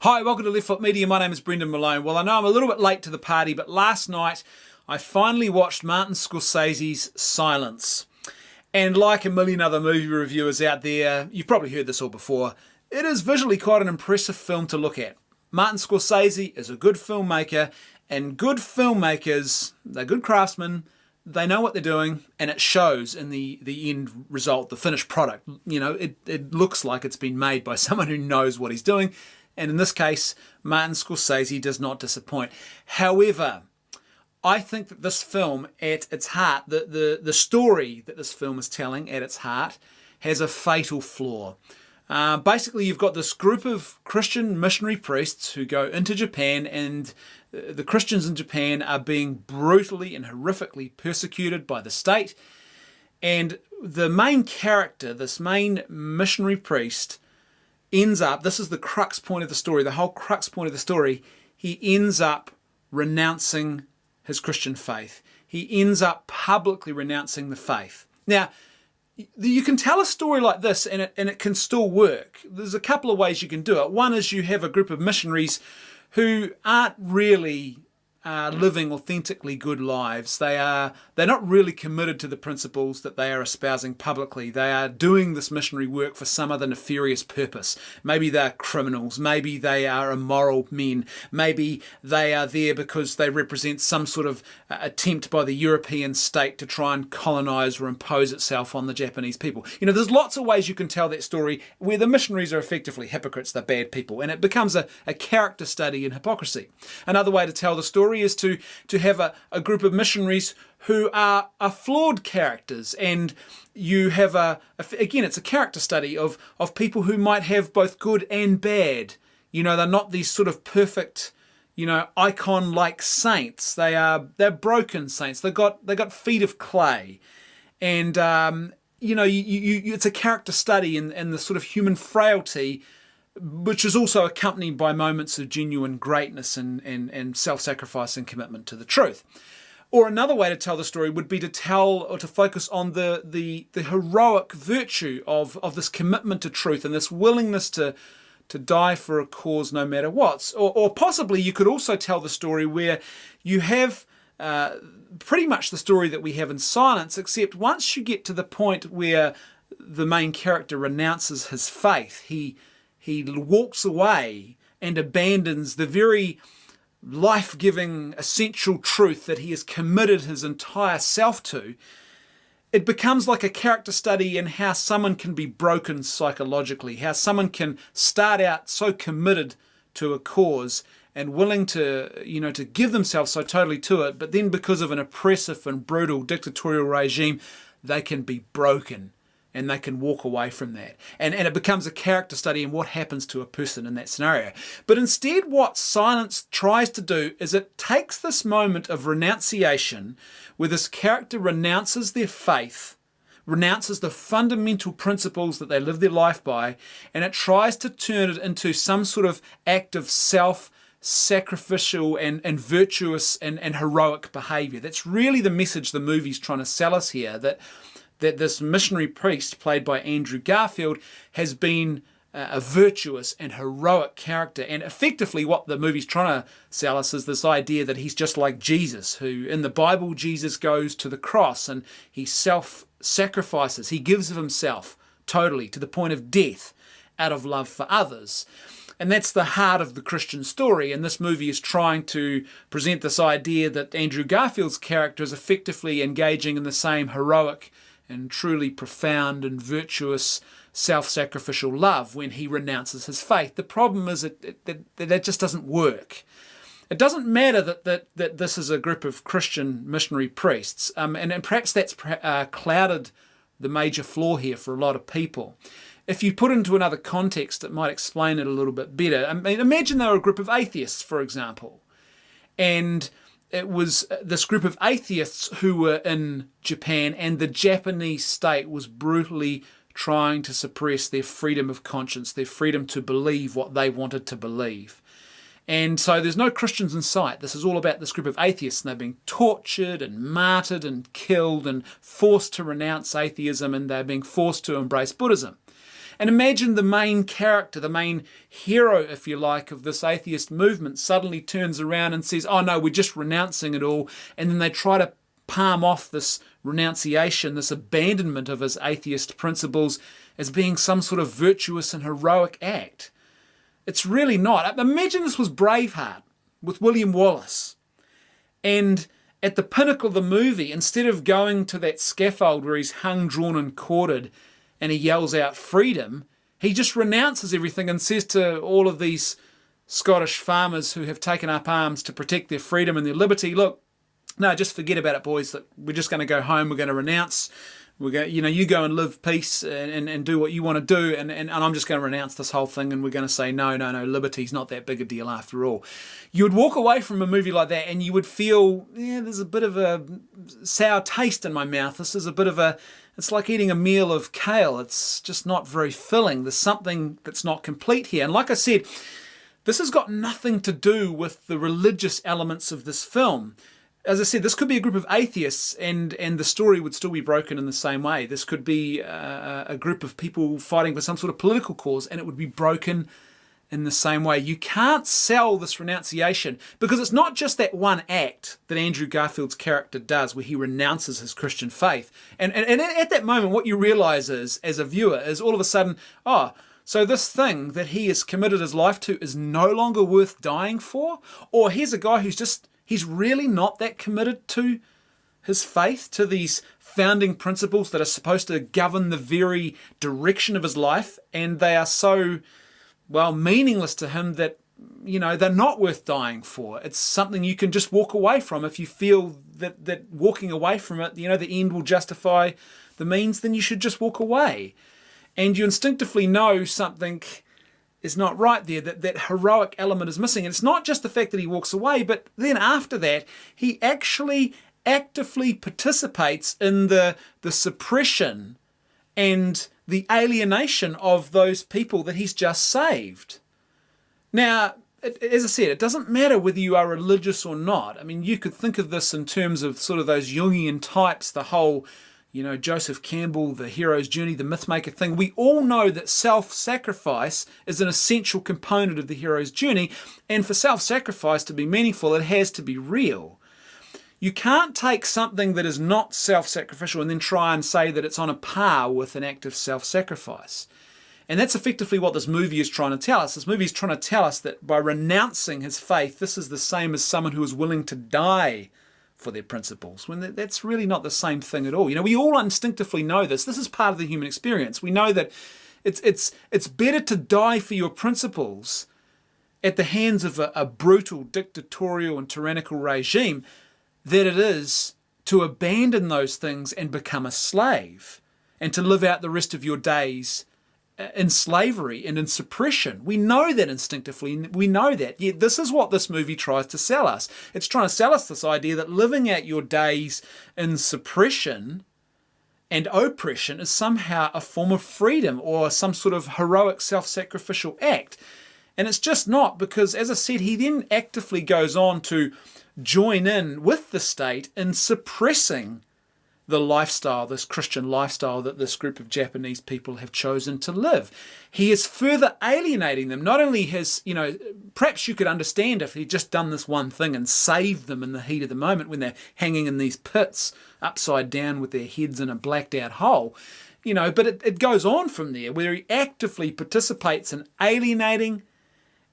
Hi, welcome to Left Foot Media. My name is Brendan Malone. Well, I know I'm a little bit late to the party, but last night I finally watched Martin Scorsese's Silence. And like a million other movie reviewers out there, you've probably heard this all before, it is visually quite an impressive film to look at. Martin Scorsese is a good filmmaker, and good filmmakers, they're good craftsmen, they know what they're doing, and it shows in the end result, the finished product. You know, it looks like it's been made by someone who knows what he's doing. And in this case, Martin Scorsese does not disappoint. However, I think that this film, at its heart, the story that this film is telling at its heart, has a fatal flaw. Basically, you've got this group of Christian missionary priests who go into Japan, and the Christians in Japan are being brutally and horrifically persecuted by the state. And the main character, this main missionary priest, ends up, this is the crux point of the story, the whole crux point of the story, he ends up renouncing his Christian faith. He ends up publicly renouncing the faith. Now, you can tell a story like this and it can still work. There's a couple of ways you can do it. One is you have a group of missionaries who aren't really living authentically good lives. They're not really committed to the principles that they are espousing publicly. They are doing this missionary work for some other nefarious purpose. Maybe they're criminals. Maybe they are immoral men. Maybe they are there because they represent some sort of attempt by the European state to try and colonize or impose itself on the Japanese people. You know, there's lots of ways you can tell that story where the missionaries are effectively hypocrites, they're bad people, and it becomes a character study in hypocrisy. Another way to tell the story is to have a group of missionaries who are flawed characters, and you have again, it's a character study of people who might have both good and bad. You know, they're not these sort of perfect, you know, icon-like saints. They're broken saints. They've got feet of clay, and you know, it's a character study in the sort of human frailty, which is also accompanied by moments of genuine greatness and self-sacrifice and commitment to the truth. Or another way to tell the story would be to tell or to focus on the heroic virtue of this commitment to truth and this willingness to die for a cause no matter what. Or possibly you could also tell the story where you have pretty much the story that we have in Silence, except once you get to the point where the main character renounces his faith, he walks away and abandons the very life-giving, essential truth that he has committed his entire self to. It becomes like a character study in how someone can be broken psychologically, how someone can start out so committed to a cause and willing to, you know, to give themselves so totally to it, but then because of an oppressive and brutal dictatorial regime, they can be broken. And they can walk away from that. And it becomes a character study in what happens to a person in that scenario. But instead, what Silence tries to do is it takes this moment of renunciation where this character renounces their faith, renounces the fundamental principles that they live their life by, and it tries to turn it into some sort of act of self-sacrificial and virtuous and heroic behavior. That's really the message the movie's trying to sell us here, that this missionary priest, played by Andrew Garfield, has been a virtuous and heroic character. And effectively what the movie's trying to sell us is this idea that he's just like Jesus, who in the Bible, Jesus goes to the cross and he self-sacrifices. He gives of himself totally to the point of death out of love for others. And that's the heart of the Christian story. And this movie is trying to present this idea that Andrew Garfield's character is effectively engaging in the same heroic and truly profound and virtuous self-sacrificial love when he renounces his faith. The problem is that just doesn't work. It doesn't matter that this is a group of Christian missionary priests, and perhaps that's clouded the major flaw here for a lot of people. If you put it into another context, it might explain it a little bit better. I mean, imagine they were a group of atheists, for example, and it was this group of atheists who were in Japan, and the Japanese state was brutally trying to suppress their freedom of conscience, their freedom to believe what they wanted to believe. And so there's no Christians in sight. This is all about this group of atheists, and they're being tortured and martyred and killed and forced to renounce atheism, and they're being forced to embrace Buddhism. And imagine the main character, the main hero, if you like, of this atheist movement suddenly turns around and says, oh no, we're just renouncing it all. And then they try to palm off this renunciation, this abandonment of his atheist principles as being some sort of virtuous and heroic act. It's really not. Imagine this was Braveheart with William Wallace. And at the pinnacle of the movie, instead of going to that scaffold where he's hung, drawn and quartered and he yells out freedom, he just renounces everything and says to all of these Scottish farmers who have taken up arms to protect their freedom and their liberty, look, no, just forget about it, boys. Look, we're just going to go home. We're going to renounce. We're going, you go and live peace and do what you want to do, and I'm just going to renounce this whole thing, and we're going to say, no, liberty's not that big a deal after all. You would walk away from a movie like that and you would feel, there's a bit of a sour taste in my mouth. This is a bit of it's like eating a meal of kale. It's just not very filling. There's something that's not complete here. And like I said, this has got nothing to do with the religious elements of this film. As I said, this could be a group of atheists and the story would still be broken in the same way. This could be a group of people fighting for some sort of political cause and it would be broken in the same way. You can't sell this renunciation because it's not just that one act that Andrew Garfield's character does where he renounces his Christian faith. And at that moment, what you realise is, as a viewer, is all of a sudden, so this thing that he has committed his life to is no longer worth dying for? Or here's a guy he's really not that committed to his faith, to these founding principles that are supposed to govern the very direction of his life, and they are so, meaningless to him that, they're not worth dying for. It's something you can just walk away from. If you feel that walking away from it, the end will justify the means, then you should just walk away. And you instinctively know something is not right there, that heroic element is missing. And it's not just the fact that he walks away, but then after that, he actually actively participates in the suppression and the alienation of those people that he's just saved. Now, as I said, it doesn't matter whether you are religious or not. I mean, you could think of this in terms of sort of those Jungian types, the whole Joseph Campbell, the hero's journey, the mythmaker thing. We all know that self-sacrifice is an essential component of the hero's journey. And for self-sacrifice to be meaningful, it has to be real. You can't take something that is not self-sacrificial and then try and say that it's on a par with an act of self-sacrifice. And that's effectively what this movie is trying to tell us. This movie is trying to tell us that by renouncing his faith, this is the same as someone who is willing to die for their principles, when that's really not the same thing at all. We all instinctively know this. This is part of the human experience. We know that it's better to die for your principles at the hands of a brutal, dictatorial and tyrannical regime than it is to abandon those things and become a slave and to live out the rest of your days in slavery and in suppression. We know that instinctively. We know that. Yet this is what this movie tries to sell us. It's trying to sell us this idea that living out your days in suppression and oppression is somehow a form of freedom or some sort of heroic self-sacrificial act. And it's just not, because, as I said, he then actively goes on to join in with the state in suppressing the lifestyle, this Christian lifestyle that this group of Japanese people have chosen to live. He is further alienating them. Not only has, perhaps you could understand if he'd just done this one thing and saved them in the heat of the moment when they're hanging in these pits upside down with their heads in a blacked out hole, but it goes on from there where he actively participates in alienating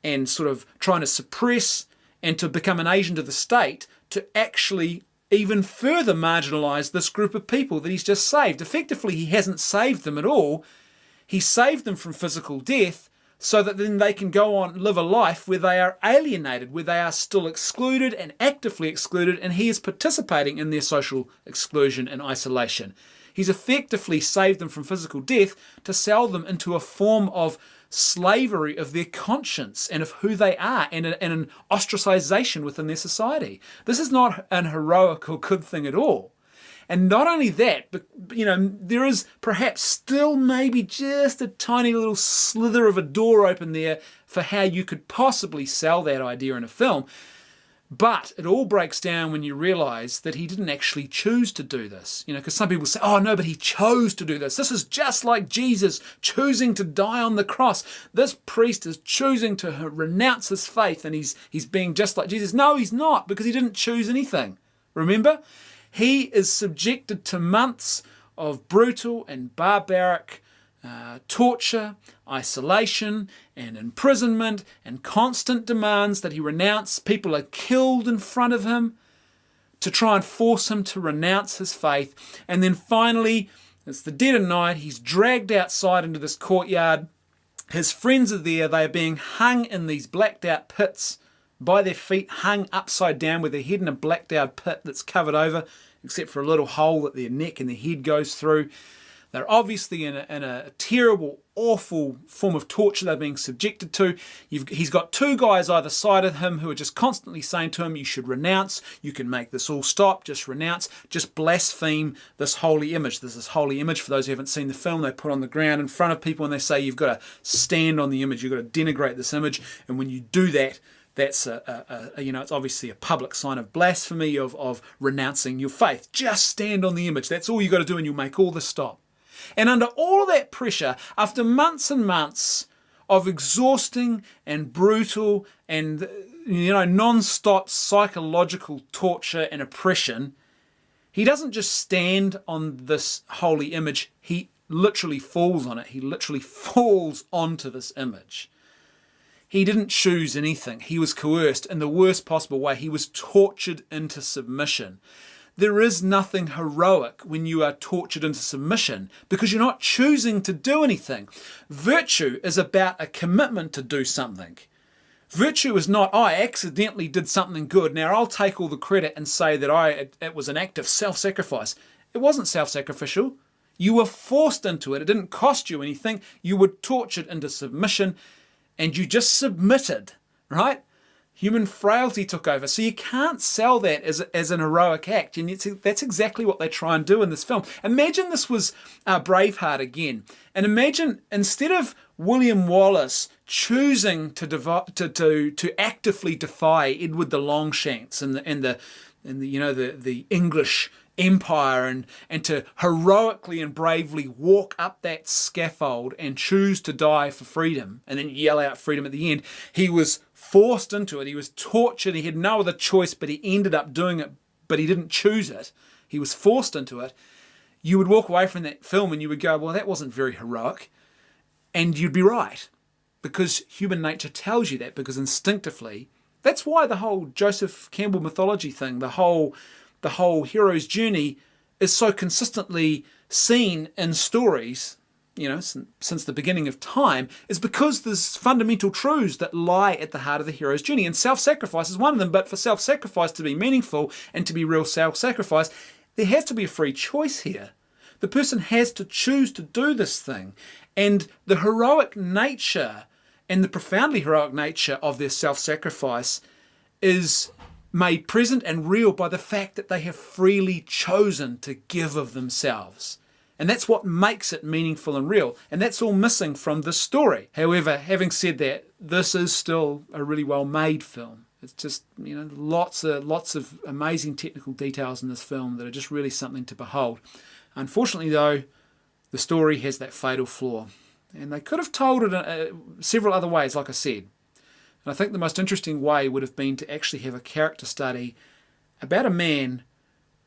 and sort of trying to suppress and to become an agent of the state to actually even further marginalise this group of people that he's just saved. Effectively, he hasn't saved them at all. He saved them from physical death so that then they can go on and live a life where they are alienated, where they are still excluded and actively excluded, and he is participating in their social exclusion and isolation. He's effectively saved them from physical death to sell them into a form of slavery of their conscience and of who they are, and an ostracization within their society. This is not an heroic or good thing at all. And not only that, but there is perhaps still maybe just a tiny little slither of a door open there for how you could possibly sell that idea in a film. But it all breaks down when you realise that he didn't actually choose to do this. Because some people say, oh no, but he chose to do this. This is just like Jesus choosing to die on the cross. This priest is choosing to renounce his faith, and he's being just like Jesus. No, he's not, because he didn't choose anything. Remember? He is subjected to months of brutal and barbaric torture, isolation, and imprisonment, and constant demands that he renounce. People are killed in front of him to try and force him to renounce his faith. And then finally, it's the dead of night, he's dragged outside into this courtyard. His friends are there. They are being hung in these blacked out pits by their feet, hung upside down with their head in a blacked out pit that's covered over, except for a little hole that their neck and their head goes through. They're obviously in a terrible, awful form of torture they're being subjected to. He's got two guys either side of him who are just constantly saying to him, you should renounce, you can make this all stop, just renounce, just blaspheme this holy image. There's this holy image, for those who haven't seen the film, they put on the ground in front of people and they say, you've got to stand on the image, you've got to denigrate this image, and when you do that, that's it's obviously a public sign of blasphemy, of renouncing your faith. Just stand on the image. That's all you got to do and you'll make all this stop. And under all of that pressure, after months and months of exhausting and brutal and non-stop psychological torture and oppression, he doesn't just stand on this holy image, he literally falls on it. He literally falls onto this image. He didn't choose anything. He was coerced in the worst possible way. He was tortured into submission. There is nothing heroic when you are tortured into submission, because you're not choosing to do anything. Virtue is about a commitment to do something. Virtue is not, I accidentally did something good, now I'll take all the credit and say that it was an act of self-sacrifice. It wasn't self-sacrificial. You were forced into it. It didn't cost you anything. You were tortured into submission, and you just submitted, right? Human frailty took over. So you can't sell that as an heroic act. And that's exactly what they try and do in this film. Imagine this was Braveheart again. And imagine, instead of William Wallace choosing to actively defy Edward the Longshanks and the English Empire and to heroically and bravely walk up that scaffold and choose to die for freedom and then yell out freedom at the end, he was forced into it. He was tortured. He had no other choice, but he ended up doing it, but he didn't choose it. He was forced into it. You would walk away from that film and you would go, well, that wasn't very heroic. And you'd be right, because human nature tells you that, because instinctively, that's why the whole Joseph Campbell mythology thing, the whole hero's journey is so consistently seen in stories, since the beginning of time, is because there's fundamental truths that lie at the heart of the hero's journey. And self-sacrifice is one of them. But for self-sacrifice to be meaningful and to be real self-sacrifice, there has to be a free choice here. The person has to choose to do this thing. And the heroic nature and the profoundly heroic nature of their self-sacrifice is made present and real by the fact that they have freely chosen to give of themselves. And that's what makes it meaningful and real. And that's all missing from this story. However, having said that, this is still a really well-made film. It's just, lots of amazing technical details in this film that are just really something to behold. Unfortunately, though, the story has that fatal flaw. And they could have told it several other ways, like I said. And I think the most interesting way would have been to actually have a character study about a man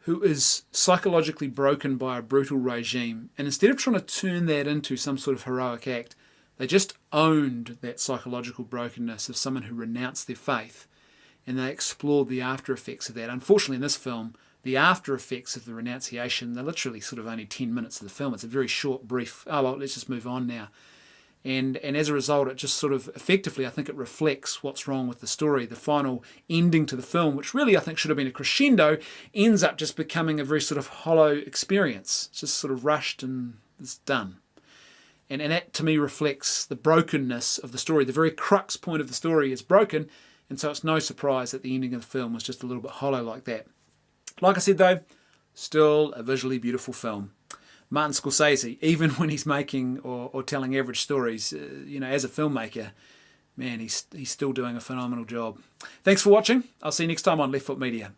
who is psychologically broken by a brutal regime. And instead of trying to turn that into some sort of heroic act, they just owned that psychological brokenness of someone who renounced their faith. And they explored the after effects of that. Unfortunately, in this film, the after effects of the renunciation, they're literally sort of only 10 minutes of the film. It's a very short, brief, let's just move on now. And as a result, it just sort of effectively, I think it reflects what's wrong with the story. The final ending to the film, which really I think should have been a crescendo, ends up just becoming a very sort of hollow experience. It's just sort of rushed and it's done. And that to me reflects the brokenness of the story. The very crux point of the story is broken, and so it's no surprise that the ending of the film was just a little bit hollow like that. Like I said though, still a visually beautiful film. Martin Scorsese, even when he's making or telling average stories, as a filmmaker, man, he's still doing a phenomenal job. Thanks for watching. I'll see you next time on Left Foot Media.